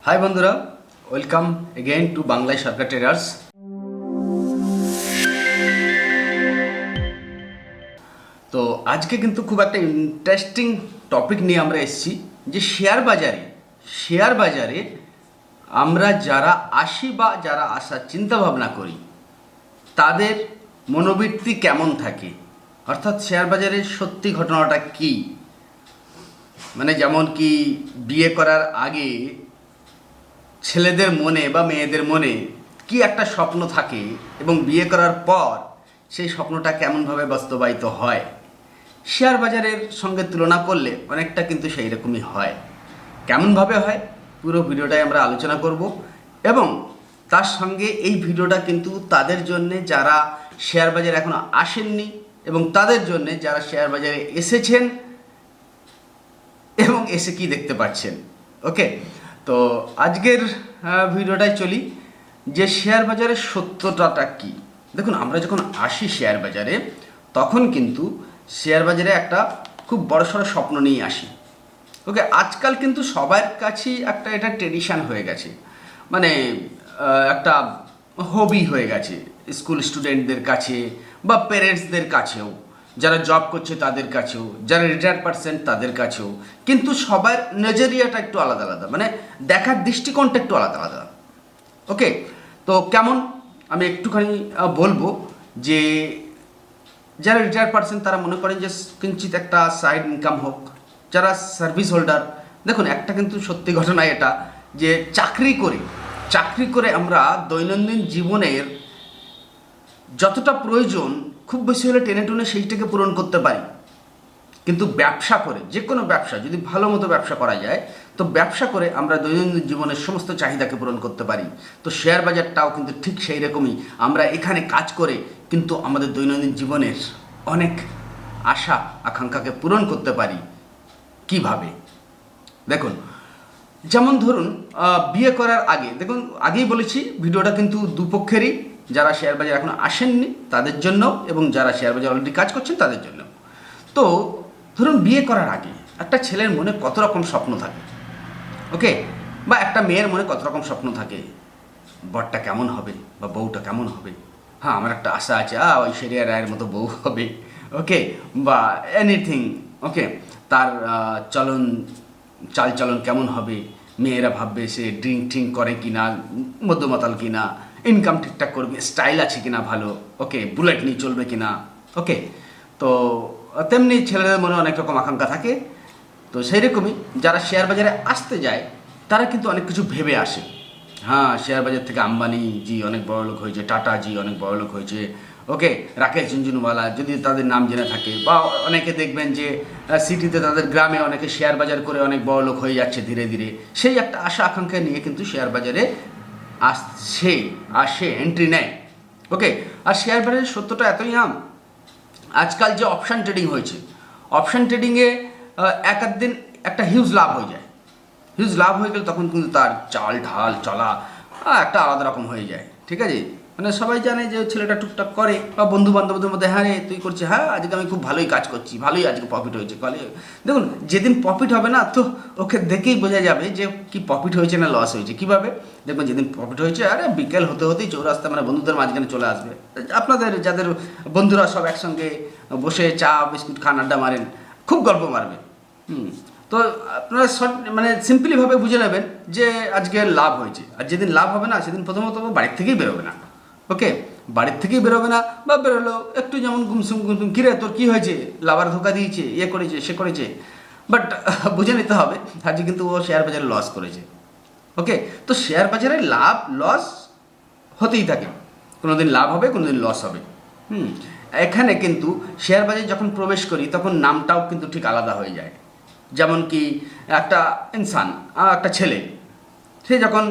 High বন্ধুরা, welcome again two বাংলায় সরকার traders. তো আজকে কিন্তু খুব একটা ইন্টারেস্টিং টপিক নিয়ে আমরা এসেছি যে শেয়ার বাজারে আমরা যারা আসি বা যারা আসার চিন্তা ভাবনা করি তাদের মনোবৃত্তি কেমন থাকে, অর্থাৎ শেয়ার বাজারের সত্যি ঘটনাটা কি। মানে যেমন কি বিয়ে করার আগে ছেলেদের মনে বা মেয়েদের মনে কি একটা স্বপ্ন থাকে এবং বিয়ে করার পর সেই স্বপ্নটা কেমনভাবে বাস্তবায়িত হয়, শেয়ার বাজারের সঙ্গে তুলনা করলে অনেকটা কিন্তু সেই রকমই হয়। কেমনভাবে হয় পুরো ভিডিওটাই আমরা আলোচনা করব এবং তার সঙ্গে এই ভিডিওটা কিন্তু তাদের জন্যে যারা শেয়ার বাজারে এখনো আসেননি এবং তাদের জন্যে যারা শেয়ার বাজারে এসেছেন এবং এসে কি দেখতে পাচ্ছেন। ওকে, তো আজকের ভিডিওটায় চলি যে শেয়ার বাজারের সত্যতাটা কি। দেখুন, আমরা যখন আসি শেয়ার বাজারে তখন কিন্তু শেয়ার বাজারে একটা খুব বড়সড় স্বপ্ন নিয়ে আসি। ওকে, আজকাল কিন্তু সবার কাছেই একটা এটা ট্রেডিশন হয়ে গেছে, মানে একটা হবি হয়ে গেছে স্কুল স্টুডেন্টদের কাছে বা প্যারেন্টসদের কাছেও, যারা জব করছে তাদের কাছেও, যারা রিটায়ার্ড পারসন তাদের কাছেও। কিন্তু সবার নজরিয়াটা একটু আলাদা আলাদা, মানে দেখার দৃষ্টিকোণটা একটু আলাদা আলাদা। ওকে, তো কেমন আমি একটুখানি বলবো যে যারা রিটায়ার্ড পারসন তারা মনে করেন যে কিঞ্চিত একটা সাইড ইনকাম হোক। যারা সার্ভিস হোল্ডার, দেখুন একটা কিন্তু সত্যি ঘটনা এটা যে চাকরি করে আমরা দৈনন্দিন জীবনের যতটা প্রয়োজন খুব বেশি হলে টেনে টুনে সেইটাকে পূরণ করতে পারি, কিন্তু ব্যবসা করে, যে কোনো ব্যবসা যদি ভালো মতো ব্যবসা করা যায় তো ব্যবসা করে আমরা দৈনন্দিন জীবনের সমস্ত চাহিদাকে পূরণ করতে পারি। তো শেয়ার বাজারটাও কিন্তু ঠিক সেই রকমই, আমরা এখানে কাজ করে কিন্তু আমাদের দৈনন্দিন জীবনের অনেক আশা আকাঙ্ক্ষাকে পূরণ করতে পারি। কিভাবে? দেখুন, যেমন ধরুন বিয়ে করার আগে, দেখুন আগেই বলেছি ভিডিওটা কিন্তু দুপক্ষেরই, যারা শেয়ার বাজার এখনো আসেননি তাদের জন্য এবং যারা শেয়ার বাজার অলরেডি কাজ করছেন তাদের জন্য। তো ধরুন বিয়ে করার আগে একটা ছেলের মনে কত রকম স্বপ্ন থাকে, ওকে, বা একটা মেয়ের মনে কত রকম স্বপ্ন থাকে, বরটা কেমন হবে বা বউটা কেমন হবে। হ্যাঁ, আমার একটা আশা আছে ঐশ্বরিয়া রায়ের মতো বউ হবে, ওকে, বা এনিথিং। ওকে, তার চালচলন কেমন হবে, মেয়েরা ভাববে সে ড্রিঙ্ক করে কিনা, মদ্যমাতাল কিনা, ইনকাম ঠিকঠাক করবে, স্টাইল আছে কিনা ভালো, ওকে, বুলেট নিয়ে চলবে কিনা। ওকে, তো তেমনি ছেলেদের মনে অনেক রকম আকাঙ্ক্ষা থাকে। তো সেই রকমই যারা শেয়ার বাজারে আসতে যায় তারা কিন্তু অনেক কিছু ভেবে আসে। হ্যাঁ, শেয়ার বাজার থেকে আম্বানি জি অনেক বড় লোক হয়েছে, টাটা জি অনেক বড় লোক হয়েছে, ওকে, রাকেশ ঝুনঝুনওয়ালা যদি তাদের নাম জেনে থাকে, বা অনেকে দেখবেন যে সিটিতে তাদের গ্রামে অনেকে শেয়ার বাজার করে অনেক বড় লোক হয়ে যাচ্ছে ধীরে ধীরে। সেই একটা আশা আকাঙ্ক্ষা নিয়ে কিন্তু শেয়ার বাজারে আসে এন্ট্রি নেয়। ওকে, আর শেয়ার বাজারের সত্যটা এতই আজকাল যে অপশান ট্রেডিং হয়েছে, অপশান ট্রেডিংয়ে এক দিন একটা হিউজ লাভ হয়ে যায়। হিউজ লাভ হয়ে গেলে তখন কিন্তু তার চাল ঢাল চলা একটা আলাদা রকম হয়ে যায়। ঠিক আছে, মানে সবাই জানে যে ছেলেটা টুকটাক করে, বা বন্ধু বান্ধবদের মধ্যে হ্যাঁ রে তুই করছিস, হ্যাঁ আজকে আমি খুব ভালোই কাজ করছি, ভালোই আজকে প্রফিট হয়েছে কলে। দেখুন, যেদিন প্রফিট হবে না তো ওকে দেখেই বোঝা যাবে যে কি প্রফিট হয়েছে না লস হয়েছে। কীভাবে দেখবেন? যেদিন প্রফিট হয়েছে আরে বিকেল হতেই চৌরাস্তা মানে বন্ধুদের মাঝখানে চলে আসবে। আপনাদের যাদের বন্ধুরা সব একসঙ্গে বসে চা বিস্কুট খান, আড্ডা মারেন, খুব গল্প মারবে। তো আপনারা মানে সিম্পলিভাবে বুঝে নেবেন যে আজকে লাভ হয়েছে। আর যেদিন লাভ হবে না সেদিন প্রথমত বাড়ির থেকেই বেরোবে না। ওকে, বাড়ির থেকেই বেরোবে না, বা বেরোলো একটু যেমন গুমসুম কিরে তোর কী হয়েছে, লাভার ধোকা দিয়েছে, করেছে সে করেছে, বাট বুঝে নিতে হবে আজকে কিন্তু ও শেয়ার বাজারে লস করেছে। ওকে, তো শেয়ার বাজারে লাভ লস হতেই থাকে, কোনো দিন লাভ হবে কোনো দিন লস হবে। এখানে কিন্তু শেয়ার বাজারে যখন প্রবেশ করি তখন নামটাও কিন্তু ঠিক আলাদা হয়ে যায়। যেমন কি একটা ইনসান, একটা ছেলে, সে যখন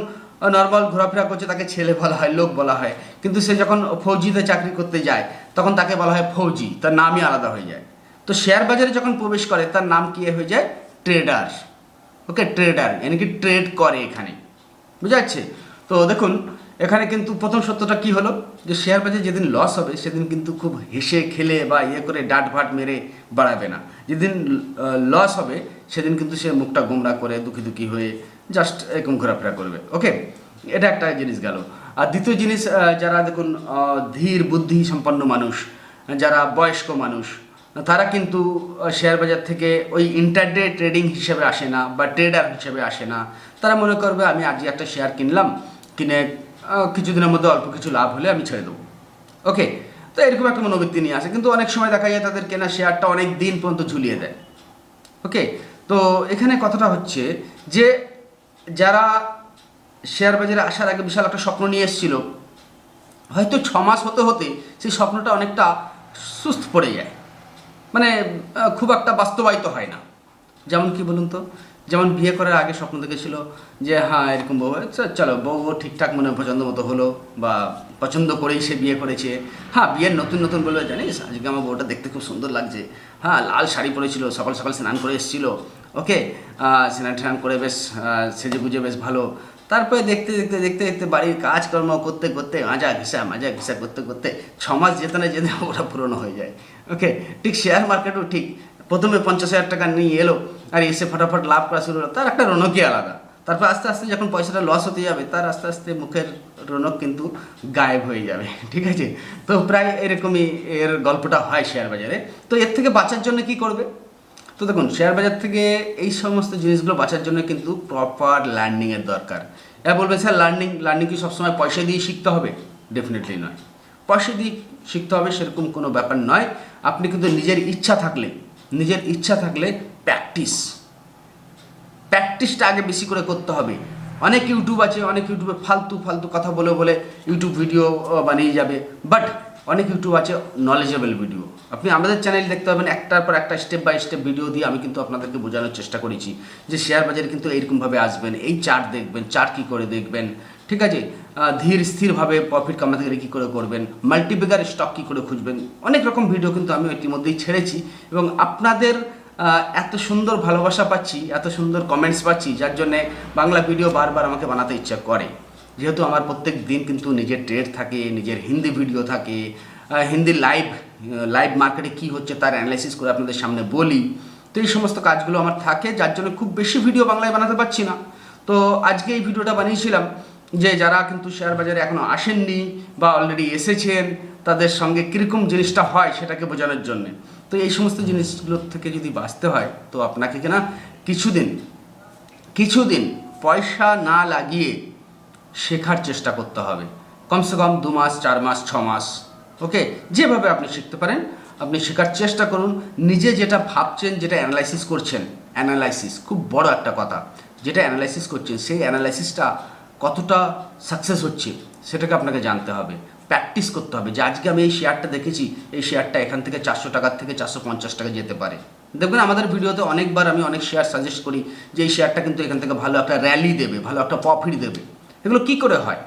নর্মাল ঘোরাফেরা করছে তাকে ছেলে বলা হয়, লোক বলা হয়, কিন্তু সে যখন ফৌজিতে চাকরি করতে যায় তখন তাকে বলা হয় ফৌজি, তার নামই আলাদা হয়ে যায়। তো শেয়ার বাজারে যখন প্রবেশ করে তার নাম কি হয়ে যায়? ট্রেডার। ওকে, ট্রেডার মানে কি ট্রেড করে এখানে, বুঝা যাচ্ছে? তো দেখুন এখানে কিন্তু প্রথম সত্যটা কি হলো যে শেয়ার বাজারে যেদিন লস হবে সেদিন কিন্তু খুব হেসে খেলে বা করে ডাট ভাট মেরে বাড়াবে না। যেদিন লস হবে সেদিন কিন্তু সে মুখটা গোমড়া করে দুঃখী হয়ে জাস্ট এরকম ঘোরাফেরা করবে। ওকে, এটা একটা জিনিস গেল। আর দ্বিতীয় জিনিস, যারা দেখুন ধীর বুদ্ধি সম্পন্ন মানুষ, যারা বয়স্ক মানুষ, তারা কিন্তু শেয়ার বাজার থেকে ওই ইন্টারডে ট্রেডিং হিসেবে আসে না বা ট্রেডার হিসেবে আসে না। তারা মনে করবে আমি আজকে একটা শেয়ার কিনলাম, কিনে কিছুদিনের মধ্যে অল্প কিছু লাভ হলে আমি ছেড়ে দেবো। ওকে, তো এরকম একটা মনোবৃত্তি নিয়ে আসে, কিন্তু অনেক সময় দেখা যায় তাদের কেনা শেয়ারটা অনেক দিন পর্যন্ত ঝুলিয়ে দেয়। ওকে, তো এখানে কথাটা হচ্ছে যে যারা শেয়ার বাজারে আসার আগে বিশাল একটা স্বপ্ন নিয়ে এসেছিল, হয়তো 6 মাস হতে হতে সেই স্বপ্নটা অনেকটা সুস্থ পড়ে যায়, মানে খুব একটা বাস্তবায়িত হয় না। যেমন কি বলুন তো, যেমন বিয়ে করার আগে স্বপ্ন দেখেছিল যে হ্যাঁ এরকম বউ, চলো বউ ঠিকঠাক মনে পছন্দ মতো হলো, বা পছন্দ করেই সে বিয়ে করেছে। হ্যাঁ, বিয়ের নতুন নতুন বলবে জানিস আজকে আমার বউটা দেখতে খুব সুন্দর লাগছে, হ্যাঁ লাল শাড়ি পরেছিল, সকাল সকাল স্নান করে এসেছিল, ওকে স্নান টান করে বেশ সেজে গুজে বেশ ভালো। তারপরে দেখতে দেখতে দেখতে দেখতে বাড়ির কাজকর্ম করতে করতে মাজা ঘিসা করতে করতে 6 মাস যেতে না যেতে ওটা পুরনো হয়ে যায়। ওকে, ঠিক শেয়ার মার্কেটও ঠিক, প্রথমে 50,000 টাকা নিয়ে এলো আর এসে ফটাফট লাভ করা শুরু হলো, তার একটা রৌনকই আলাদা। তারপর আস্তে আস্তে যখন পয়সাটা লস হতে যাবে, তার আস্তে আস্তে মুখের রৌনক কিন্তু গায়েব হয়ে যাবে। ঠিক আছে, তো প্রায় এরকমই এর গল্পটা হয় শেয়ার বাজারে। তো এর থেকে বাঁচার জন্য কি করবে? তো দেখুন, শেয়ার বাজার থেকে এই সমস্ত জিনিসগুলো বাঁচার জন্য কিন্তু প্রপার লার্নিংয়ের দরকার। এরা বলবে স্যার লার্নিং কি সবসময় পয়সা দিয়ে শিখতে হবে? ডেফিনেটলি নয়। পয়সা দিয়ে শিখতে হবে সেরকম কোনো ব্যাপার নয়। আপনি কিন্তু নিজের ইচ্ছা থাকলে প্র্যাকটিসটা আগে বেশি করে করতে হবে। অনেক ইউটিউব আছে, অনেক ইউটিউবে ফালতু ফালতু কথা বলে বলে ইউটিউব ভিডিও বানিয়ে যাবে, বাট অনেক ইউটিউব আছে নলেজেবল ভিডিও। আপনি আমাদের চ্যানেল দেখতে পাবেন, একটার পর একটা স্টেপ বাই স্টেপ ভিডিও দিয়ে আমি কিন্তু আপনাদেরকে বোঝানোর চেষ্টা করেছি যে শেয়ার বাজারে কিন্তু এইরকমভাবে আসবেন, এই চার্ট দেখবেন, চার্ট কী করে দেখবেন, ঠিক আছে, ধীর স্থিরভাবে প্রফিট কামাতে গেলে কী করে করবেন, মাল্টিবেগার স্টক কী করে খুঁজবেন, অনেক রকম ভিডিও কিন্তু আমি ইতিমধ্যেই ছেড়েছি। এবং আপনাদের এত সুন্দর ভালোবাসা পাচ্ছি, এত সুন্দর কমেন্টস পাচ্ছি, যার জন্যে বাংলা ভিডিও বারবার আমাকে বানাতে ইচ্ছা করে। যেহেতু আমার প্রত্যেক দিন কিন্তু নিজের ট্রেড থাকে, নিজের হিন্দি ভিডিও থাকে, হিন্দি লাইভ মার্কেটে কী হচ্ছে তার অ্যানালাইসিস করে আপনাদের সামনে বলি। তো এই সমস্ত কাজগুলো আমার থাকে, যার জন্য খুব বেশি ভিডিও বাংলায় বানাতে পারছি না। তো আজকে এই ভিডিওটা বানিয়েছিলাম যে যারা কিন্তু শেয়ার বাজারে এখনও আসেননি বা অলরেডি এসেছেন, তাদের সঙ্গে কীরকম জিনিসটা হয় সেটাকে বোঝানোর জন্যে। তো এই সমস্ত জিনিসগুলোর থেকে যদি বাঁচতে হয়, তো আপনাকে কিনা কিছুদিন পয়সা না লাগিয়ে শেখার চেষ্টা করতে হবে। কমসে কম 2 মাস, 4 মাস, 6 মাস, ওকে, যেভাবে আপনি শিখতে পারেন আপনি শেখার চেষ্টা করুন। নিজে যেটা ভাবছেন, যেটা অ্যানালাইসিস করছেন, অ্যানালাইসিস খুব বড় একটা কথা, যেটা অ্যানালাইসিস করছেন সেই অ্যানালাইসিসটা কতটা সাকসেস হচ্ছে সেটাকে আপনাকে জানতে হবে, প্র্যাকটিস করতে হবে। যে আজকে আমি এই শেয়ারটা দেখেছি, এই শেয়ারটা এখান থেকে 400 টাকার থেকে 450 টাকা যেতে পারে। দেখবেন আমাদের ভিডিওতে অনেকবার আমি অনেক শেয়ার সাজেস্ট করি যে এই শেয়ারটা কিন্তু এখান থেকে ভালো একটা র্যালি দেবে, ভালো একটা প্রফিট দেবে। এগুলো কী করে হয়?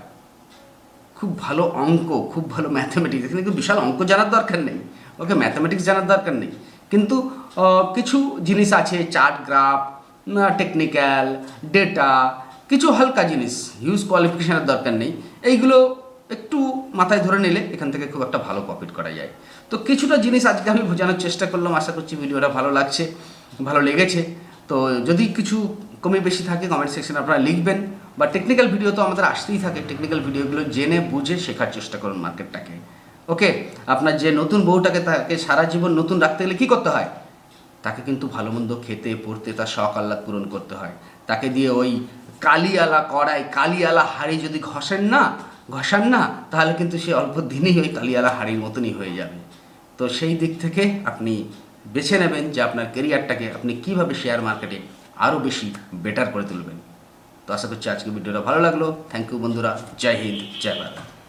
খুব ভালো অঙ্ক, খুব ভালো ম্যাথামেটিক্স। এখানে কিন্তু বিশাল অঙ্ক জানার দরকার নেই, ওকে, ম্যাথামেটিক্স জানার দরকার নেই, কিন্তু কিছু জিনিস আছে, চার্ট, গ্রাফ, টেকনিক্যাল, ডেটা, কিছু হালকা জিনিস, হিউজ কোয়ালিফিকেশানের দরকার নেই। এইগুলো একটু মাথায় ধরে নিলে এখান থেকে খুব একটা ভালো প্রফিট করা যায়। তো কিছুটা জিনিস আজকে আমি বোঝানোর চেষ্টা করলাম, আশা করছি ভিডিওটা ভালো লেগেছে। তো যদি কিছু কমে বেশি থাকে কমেন্ট সেকশনে আপনারা লিখবেন, বা টেকনিক্যাল ভিডিও তো আমাদের আসতেই থাকে, টেকনিক্যাল ভিডিওগুলো জেনে বুঝে শেখার চেষ্টা করুন মার্কেটটাকে। ওকে, আপনার যে নতুন বউটাকে, তাকে সারা জীবন নতুন রাখতে গেলে কী করতে হয়? তাকে কিন্তু ভালো মন্দ খেতে পড়তে তার শখ আহ্লাদ পূরণ করতে হয়। তাকে দিয়ে ওই কালিয়ালা হাঁড়ি যদি ঘষান না, তাহলে কিন্তু সে অল্প দিনেই ওই কালিয়ালা হাঁড়ির মতনই হয়ে যাবে। তো সেই দিক থেকে আপনি বেছে নেবেন যে আপনার কেরিয়ারটাকে আপনি কীভাবে শেয়ার মার্কেটে আরও বেশি বেটার করে তুলবেন। তো আশা করছি আজকে ভিডিওটা ভালো লাগলো। থ্যাংক ইউ বন্ধুরা, জয় হিন্দ, জয় ভারত।